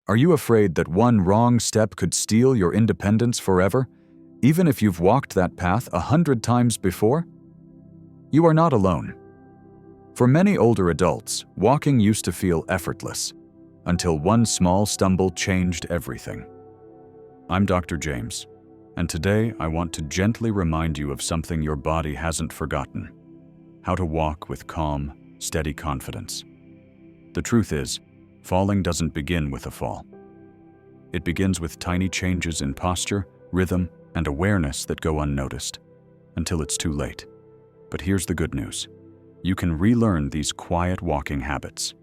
Are you afraid that one wrong step could steal your independence forever, even if you've walked that path 100 times before? You are not alone. For many older adults, walking used to feel effortless, until one small stumble changed everything. I'm Dr. James, and today I want to gently remind you of something your body hasn't forgotten: how to walk with calm, steady confidence. The truth is, falling doesn't begin with a fall. It begins with tiny changes in posture, rhythm, and awareness that go unnoticed, until it's too late. But here's the good news. You can relearn these quiet walking habits,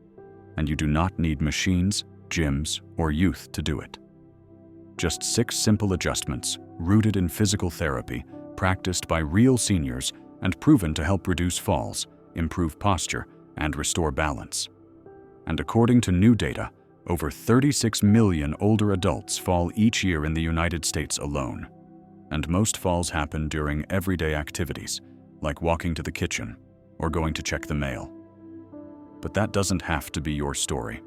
and you do not need machines, gyms, or youth to do it. Just 6 simple adjustments, rooted in physical therapy, practiced by real seniors, and proven to help reduce falls, improve posture, and restore balance. And according to new data, over 36 million older adults fall each year in the United States alone. And most falls happen during everyday activities, like walking to the kitchen or going to check the mail. But that doesn't have to be your story.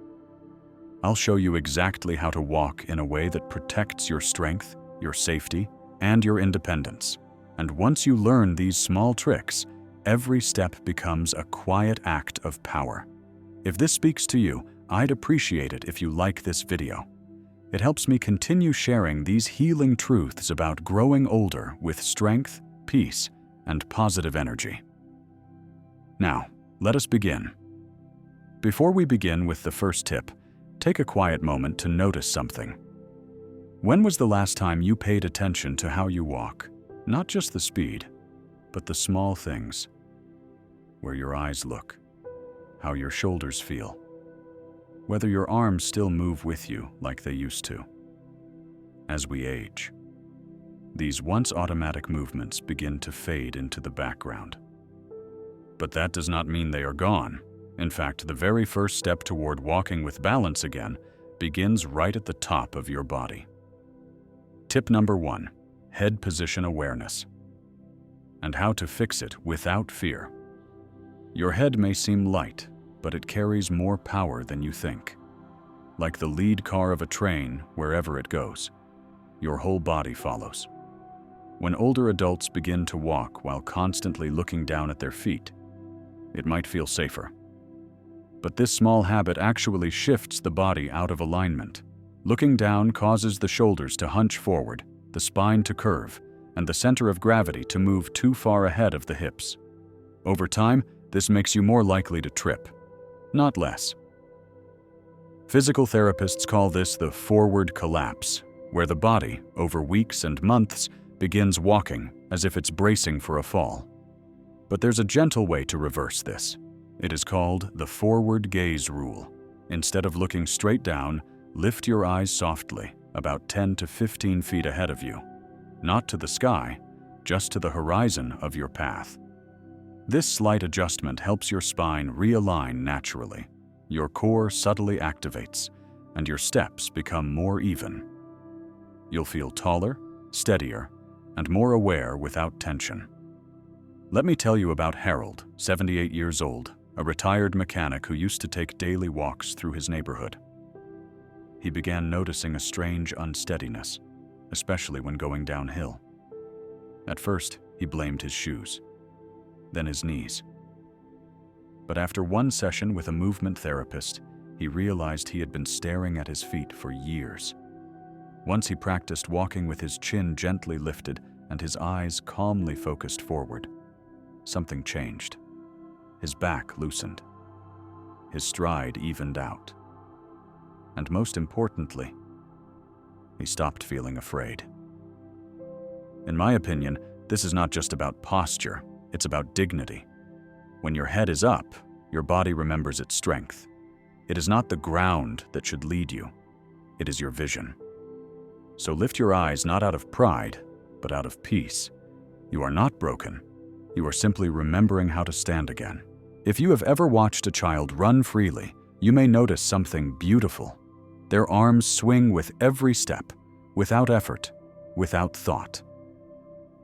I'll show you exactly how to walk in a way that protects your strength, your safety, and your independence. And once you learn these small tricks, every step becomes a quiet act of power. If this speaks to you, I'd appreciate it if you like this video. It helps me continue sharing these healing truths about growing older with strength, peace, and positive energy. Now, let us begin. Before we begin with the first tip, take a quiet moment to notice something. When was the last time you paid attention to how you walk? Not just the speed, but the small things. Where your eyes look, how your shoulders feel, whether your arms still move with you like they used to. As we age, these once automatic movements begin to fade into the background. But that does not mean they are gone. In fact, the very first step toward walking with balance again begins right at the top of your body. Tip number 1, head position awareness. And how to fix it without fear. Your head may seem light, but it carries more power than you think. Like the lead car of a train, wherever it goes, your whole body follows. When older adults begin to walk while constantly looking down at their feet, it might feel safer. But this small habit actually shifts the body out of alignment. Looking down causes the shoulders to hunch forward, the spine to curve, and the center of gravity to move too far ahead of the hips. Over time, this makes you more likely to trip, not less. Physical therapists call this the forward collapse, where the body, over weeks and months, begins walking as if it's bracing for a fall. But there's a gentle way to reverse this. It is called the forward gaze rule. Instead of looking straight down, lift your eyes softly, about 10 to 15 feet ahead of you. Not to the sky, just to the horizon of your path. This slight adjustment helps your spine realign naturally. Your core subtly activates, and your steps become more even. You'll feel taller, steadier, and more aware without tension. Let me tell you about Harold, 78 years old, a retired mechanic who used to take daily walks through his neighborhood. He began noticing a strange unsteadiness, especially when going downhill. At first, he blamed his shoes, then his knees. But after one session with a movement therapist, he realized he had been staring at his feet for years. Once he practiced walking with his chin gently lifted and his eyes calmly focused forward, something changed. His back loosened. His stride evened out. And most importantly, he stopped feeling afraid. In my opinion, this is not just about posture, it's about dignity. When your head is up, your body remembers its strength. It is not the ground that should lead you, it is your vision. So lift your eyes not out of pride, but out of peace. You are not broken. You are simply remembering how to stand again. If you have ever watched a child run freely, you may notice something beautiful. Their arms swing with every step, without effort, without thought.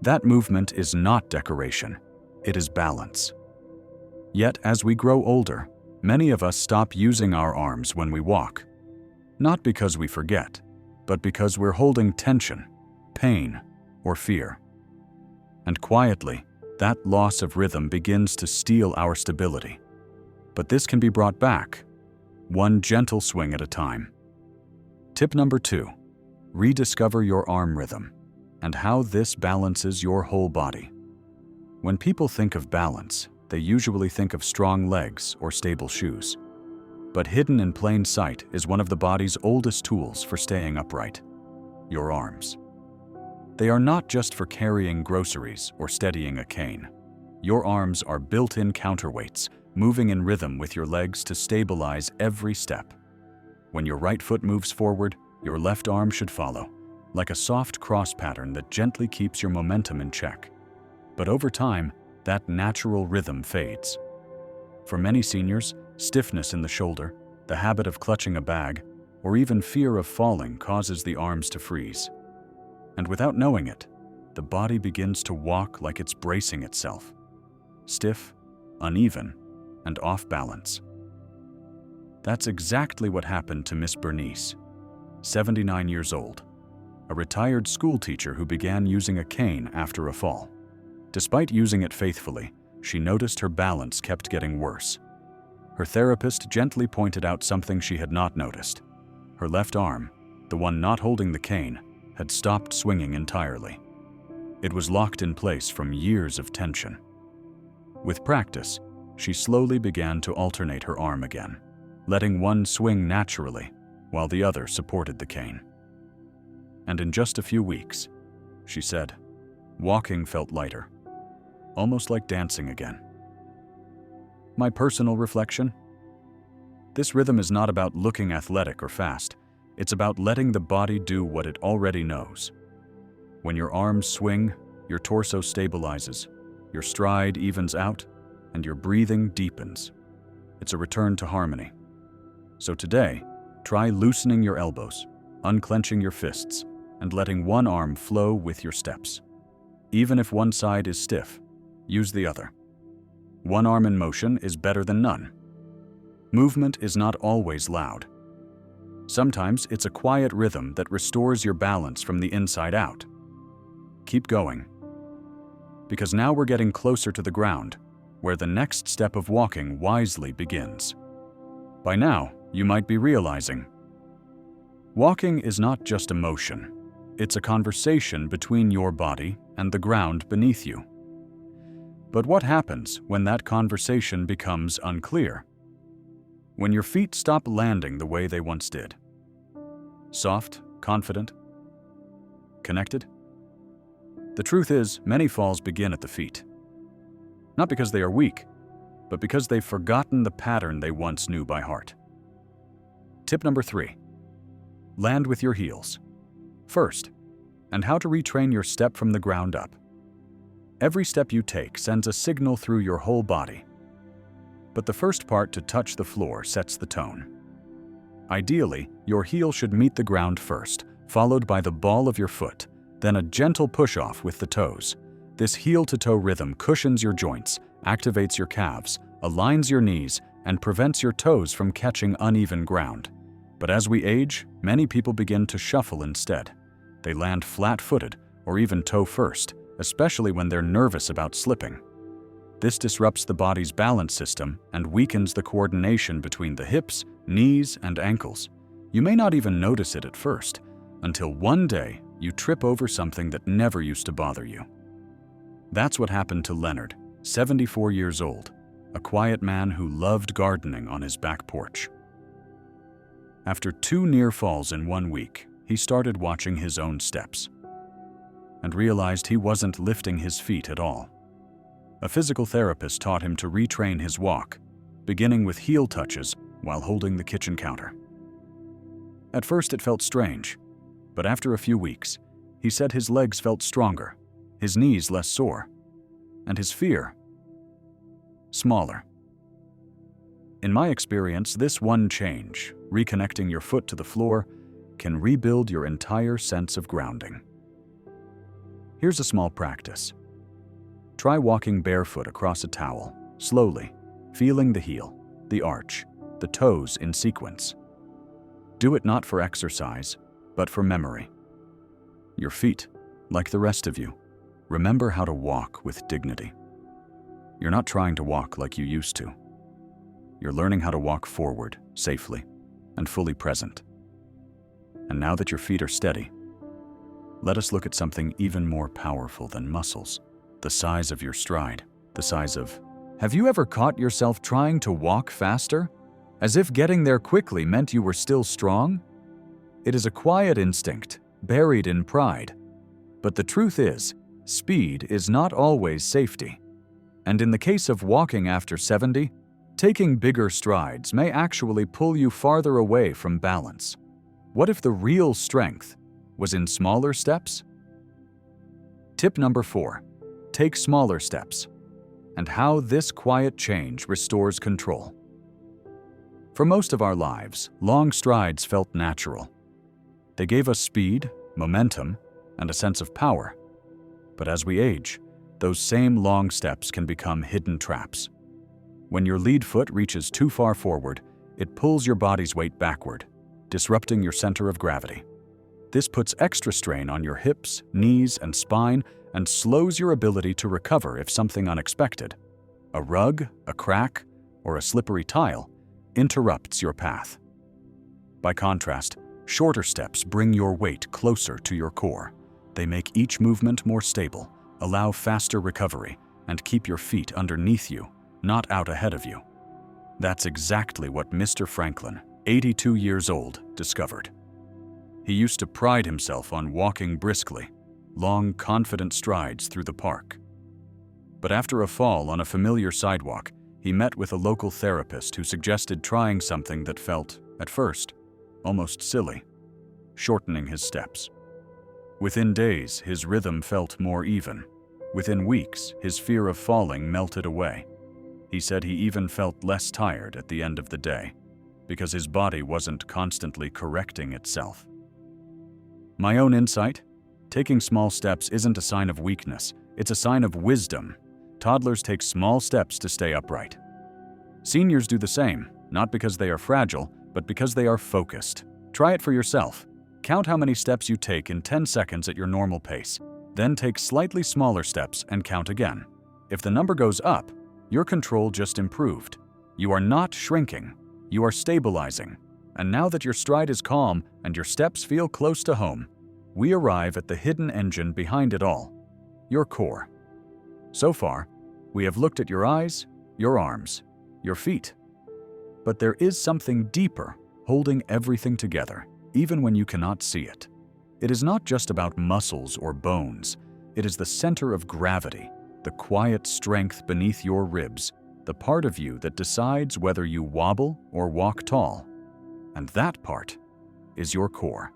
That movement is not decoration, it is balance. Yet, as we grow older, many of us stop using our arms when we walk. Not because we forget, but because we're holding tension, pain, or fear. And quietly, that loss of rhythm begins to steal our stability. But this can be brought back, one gentle swing at a time. Tip number 2, rediscover your arm rhythm and how this balances your whole body. When people think of balance, they usually think of strong legs or stable shoes. But hidden in plain sight is one of the body's oldest tools for staying upright: your arms. They are not just for carrying groceries or steadying a cane. Your arms are built-in counterweights, moving in rhythm with your legs to stabilize every step. When your right foot moves forward, your left arm should follow, like a soft cross pattern that gently keeps your momentum in check. But over time, that natural rhythm fades. For many seniors, stiffness in the shoulder, the habit of clutching a bag, or even fear of falling causes the arms to freeze. And without knowing it, the body begins to walk like it's bracing itself. Stiff, uneven, and off balance. That's exactly what happened to Miss Bernice, 79 years old, a retired school teacher who began using a cane after a fall. Despite using it faithfully, she noticed her balance kept getting worse. Her therapist gently pointed out something she had not noticed. Her left arm, the one not holding the cane, had stopped swinging entirely. It was locked in place from years of tension. With practice, she slowly began to alternate her arm again, letting one swing naturally while the other supported the cane. And in just a few weeks, she said, walking felt lighter, almost like dancing again. My personal reflection? This rhythm is not about looking athletic or fast. It's about letting the body do what it already knows. When your arms swing, your torso stabilizes, your stride evens out, and your breathing deepens. It's a return to harmony. So today, try loosening your elbows, unclenching your fists, and letting one arm flow with your steps. Even if one side is stiff, use the other. One arm in motion is better than none. Movement is not always loud. Sometimes it's a quiet rhythm that restores your balance from the inside out. Keep going. Because now we're getting closer to the ground, where the next step of walking wisely begins. By now, you might be realizing, walking is not just a motion. It's a conversation between your body and the ground beneath you. But what happens when that conversation becomes unclear? When your feet stop landing the way they once did? Soft, confident, connected? The truth is, many falls begin at the feet. Not because they are weak, but because they've forgotten the pattern they once knew by heart. Tip number 3. Land with your heels. First, and how to retrain your step from the ground up. Every step you take sends a signal through your whole body. But the first part to touch the floor sets the tone. Ideally, your heel should meet the ground first, followed by the ball of your foot, then a gentle push-off with the toes. This heel-to-toe rhythm cushions your joints, activates your calves, aligns your knees, and prevents your toes from catching uneven ground. But as we age, many people begin to shuffle instead. They land flat-footed or even toe-first, especially when they're nervous about slipping. This disrupts the body's balance system and weakens the coordination between the hips, knees, and ankles. You may not even notice it at first, until one day you trip over something that never used to bother you. That's what happened to Leonard, 74 years old, a quiet man who loved gardening on his back porch. After 2 near falls in 1 week, he started watching his own steps and realized he wasn't lifting his feet at all. A physical therapist taught him to retrain his walk, beginning with heel touches while holding the kitchen counter. At first it felt strange, but after a few weeks, he said his legs felt stronger, his knees less sore, and his fear smaller. In my experience, this one change, reconnecting your foot to the floor, can rebuild your entire sense of grounding. Here's a small practice. Try walking barefoot across a towel, slowly, feeling the heel, the arch, the toes in sequence. Do it not for exercise, but for memory. Your feet, like the rest of you, remember how to walk with dignity. You're not trying to walk like you used to. You're learning how to walk forward, safely, and fully present. And now that your feet are steady, let us look at something even more powerful than muscles. The size of your stride, the size of... Have you ever caught yourself trying to walk faster? As if getting there quickly meant you were still strong? It is a quiet instinct, buried in pride. But the truth is, speed is not always safety. And in the case of walking after 70, taking bigger strides may actually pull you farther away from balance. What if the real strength was in smaller steps? Tip number 4. Take smaller steps, and how this quiet change restores control. For most of our lives, long strides felt natural. They gave us speed, momentum, and a sense of power. But as we age, those same long steps can become hidden traps. When your lead foot reaches too far forward, it pulls your body's weight backward, disrupting your center of gravity. This puts extra strain on your hips, knees, and spine, and slows your ability to recover if something unexpected, a rug, a crack, or a slippery tile, interrupts your path. By contrast, shorter steps bring your weight closer to your core. They make each movement more stable, allow faster recovery, and keep your feet underneath you, not out ahead of you. That's exactly what Mr. Franklin, 82 years old, discovered. He used to pride himself on walking briskly, long, confident strides through the park. But after a fall on a familiar sidewalk, he met with a local therapist who suggested trying something that felt, at first, almost silly, shortening his steps. Within days, his rhythm felt more even. Within weeks, his fear of falling melted away. He said he even felt less tired at the end of the day, because his body wasn't constantly correcting itself. My own insight? Taking small steps isn't a sign of weakness, it's a sign of wisdom. Toddlers take small steps to stay upright. Seniors do the same, not because they are fragile, but because they are focused. Try it for yourself. Count how many steps you take in 10 seconds at your normal pace. Then take slightly smaller steps and count again. If the number goes up, your control just improved. You are not shrinking, you are stabilizing. And now that your stride is calm and your steps feel close to home, we arrive at the hidden engine behind it all, your core. So far, we have looked at your eyes, your arms, your feet. But there is something deeper holding everything together, even when you cannot see it. It is not just about muscles or bones. It is the center of gravity, the quiet strength beneath your ribs, the part of you that decides whether you wobble or walk tall. And that part is your core.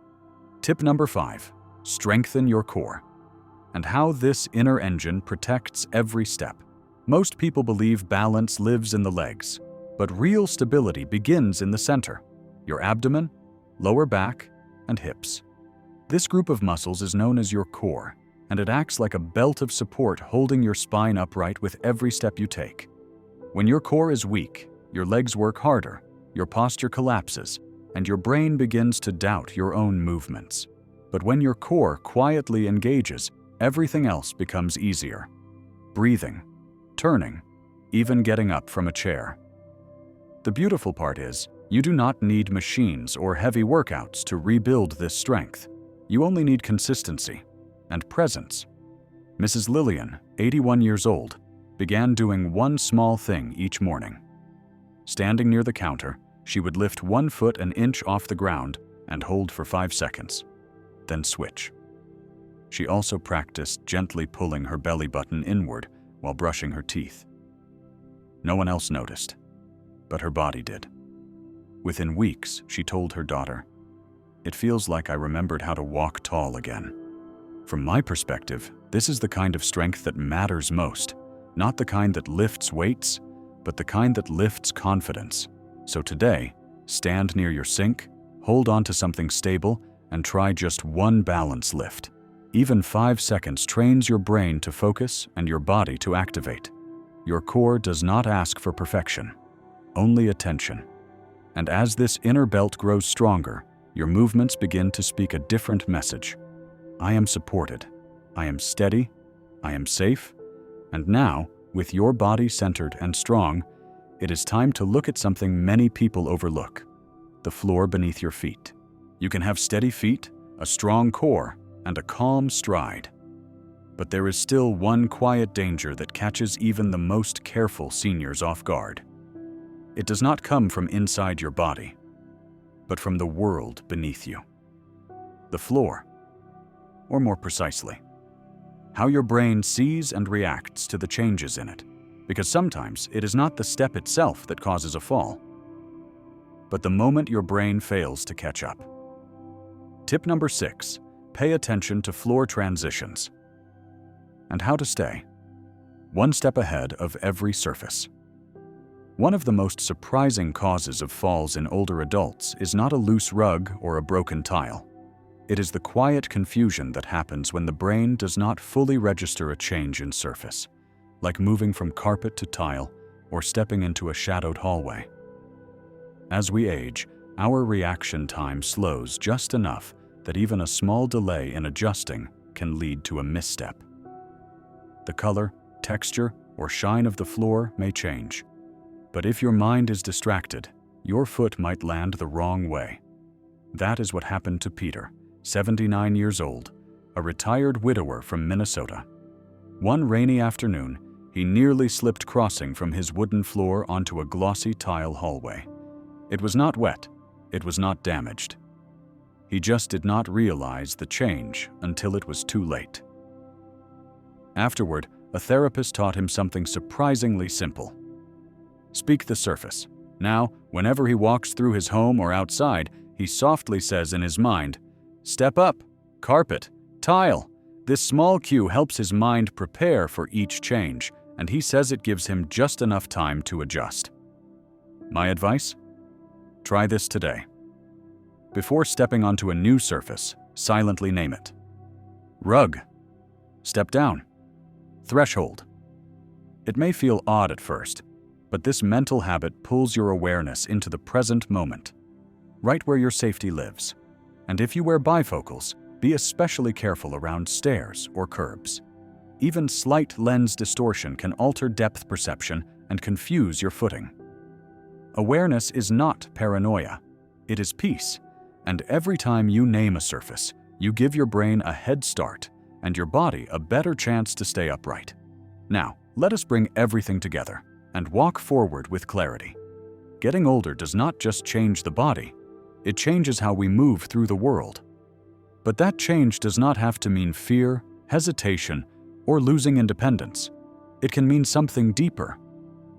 Tip number 5, strengthen your core. And how this inner engine protects every step. Most people believe balance lives in the legs, but real stability begins in the center, your abdomen, lower back, and hips. This group of muscles is known as your core, and it acts like a belt of support holding your spine upright with every step you take. When your core is weak, your legs work harder, your posture collapses, and your brain begins to doubt your own movements. But when your core quietly engages, everything else becomes easier. Breathing, turning, even getting up from a chair. The beautiful part is, you do not need machines or heavy workouts to rebuild this strength. You only need consistency and presence. Mrs. Lillian, 81 years old, began doing one small thing each morning. Standing near the counter, she would lift one foot an inch off the ground and hold for 5 seconds, then switch. She also practiced gently pulling her belly button inward while brushing her teeth. No one else noticed, but her body did. Within weeks, she told her daughter, "It feels like I remembered how to walk tall again." From my perspective, this is the kind of strength that matters most, not the kind that lifts weights, but the kind that lifts confidence. So today, stand near your sink, hold on to something stable, and try just one balance lift. Even 5 seconds trains your brain to focus and your body to activate. Your core does not ask for perfection, only attention. And as this inner belt grows stronger, your movements begin to speak a different message. I am supported. I am steady. I am safe. And now, with your body centered and strong, it is time to look at something many people overlook: the floor beneath your feet. You can have steady feet, a strong core, and a calm stride. But there is still one quiet danger that catches even the most careful seniors off guard. It does not come from inside your body, but from the world beneath you. The floor, or more precisely, how your brain sees and reacts to the changes in it, because sometimes it is not the step itself that causes a fall, but the moment your brain fails to catch up. Tip number 6, pay attention to floor transitions and how to stay one step ahead of every surface. One of the most surprising causes of falls in older adults is not a loose rug or a broken tile. It is the quiet confusion that happens when the brain does not fully register a change in surface, like moving from carpet to tile or stepping into a shadowed hallway. As we age, our reaction time slows just enough that even a small delay in adjusting can lead to a misstep. The color, texture, or shine of the floor may change, but if your mind is distracted, your foot might land the wrong way. That is what happened to Peter, 79 years old, a retired widower from Minnesota. One rainy afternoon, he nearly slipped crossing from his wooden floor onto a glossy tile hallway. It was not wet, it was not damaged. He just did not realize the change until it was too late. Afterward, a therapist taught him something surprisingly simple. Speak the surface. Now, whenever he walks through his home or outside, he softly says in his mind, "Step up, carpet, tile." This small cue helps his mind prepare for each change, and he says it gives him just enough time to adjust. My advice? Try this today. Before stepping onto a new surface, silently name it. Rug. Step down. Threshold. It may feel odd at first, but this mental habit pulls your awareness into the present moment, right where your safety lives. And if you wear bifocals, be especially careful around stairs or curbs. Even slight lens distortion can alter depth perception and confuse your footing. Awareness is not paranoia, it is peace, and every time you name a surface, you give your brain a head start and your body a better chance to stay upright. Now, let us bring everything together and walk forward with clarity. Getting older does not just change the body, it changes how we move through the world. But that change does not have to mean fear, hesitation, or losing independence. It can mean something deeper: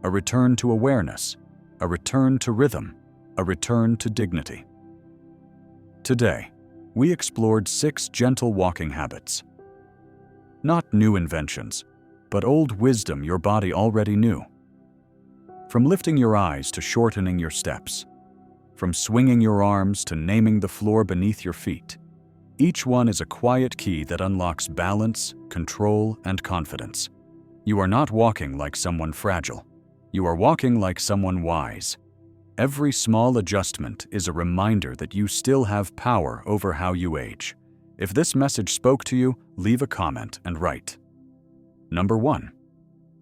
a return to awareness, a return to rhythm, a return to dignity. Today, we explored 6 gentle walking habits. Not new inventions, but old wisdom your body already knew. From lifting your eyes to shortening your steps, from swinging your arms to naming the floor beneath your feet, each one is a quiet key that unlocks balance, control, and confidence. You are not walking like someone fragile. You are walking like someone wise. Every small adjustment is a reminder that you still have power over how you age. If this message spoke to you, leave a comment and write. Number 1.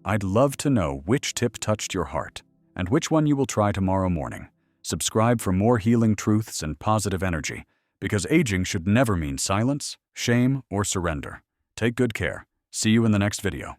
I'd love to know which tip touched your heart and which one you will try tomorrow morning. Subscribe for more healing truths and positive energy, because aging should never mean silence, shame, or surrender. Take good care. See you in the next video.